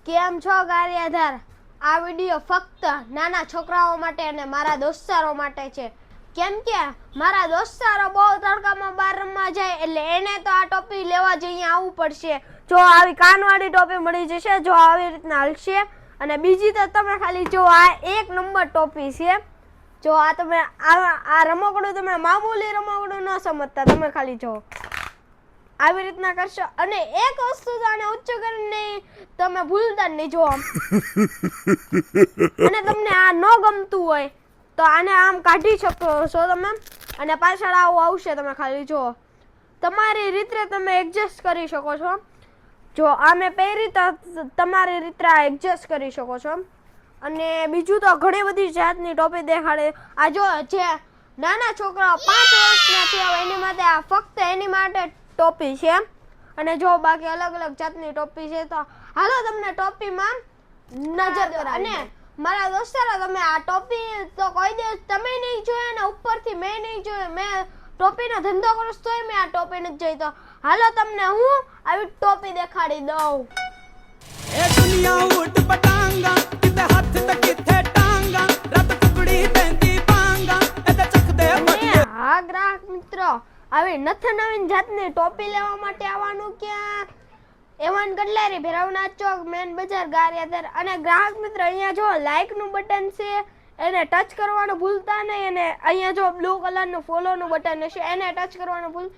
કેમ છો ગારિયાધાર? આ વિડિયો ફક્ત નાના છોકરાઓ માટે અને મારા દોસ્તારો માટે છે. કેમ કે મારા દોસ્તારો બહુ તડકામાં બહાર રમવા જાય એટલે એને તો આ ટોપી લેવા જ અહીંયા આવવું પડશે. જો આવી કાનવાળી ટોપી મળી જશે, જો આવી રીતના હલશે. અને બીજી તો તમે ખાલી જો આ એક નંબર ટોપી છે. જો આ તમે આ રમકડું તમે મામૂલી રમકડું ન સમજતા, તમે ખાલી જો આવી રીતના કરશો. અને એક વસ્તુ તો આને ઉચ્ચ કરીને તમે ભૂલતા નહીં જો અને તમને આ ન ગમતું હોય તો આને આમ કાઢી શકો છો તમે અને પાછળ આવું આવશે. તમે ખાલી જો તમારી રીતે તમે એડજસ્ટ કરી શકો છો. જો આ મેં પહેરી તો તમારી રીતે એડજસ્ટ કરી શકો છો. અને બીજું તો ઘણી બધી જાતની ટોપી દેખાડે. આ જો જે નાના છોકરાઓ 5 વર્ષના થયા હોય એની માટે આ ફક્ત એની માટે ટોપી છે. અને જો બાકી અલગ અલગ જાતની ટોપી છે. તો હાલો તમને ટોપીમાં નજર કરાવી. અને મારા દોસ્તારો, તમે આ ટોપી તો કોઈ દિવસ તમે નહીં જોયા ને ઉપરથી મેં નહીં જોયું. મેં ટોપીનો ધંધો કરું તોય મેં આ ટોપી નથી જોઈ. તો હાલો તમને હું આવી ટોપી દેખાડી દઉં. એ દુનિયા ઉઠ પટાંગા કિતે હાથ તે કિતે ટાંગા રત ટુકડી પેંદી પાંગા એ તે ચક દે અને હા ગ્રાહક મિત્રો, આવી નવીન જાતની ટોપી લેવા માટે આવવાનું ક્યાં? એવન કટલેરી, ભેરવનાથ ચોક, મેન બજાર, ગારિયાધાર. અને ગ્રાહક મિત્ર, અહીંયા જો લાઈક નું બટન છે, એને ટચ કરવાનું ભૂલતા નહીં. અને અહીંયા જો બ્લુ કલરનું ફોલો નું બટન હશે, એને ટચ કરવાનું ભૂલ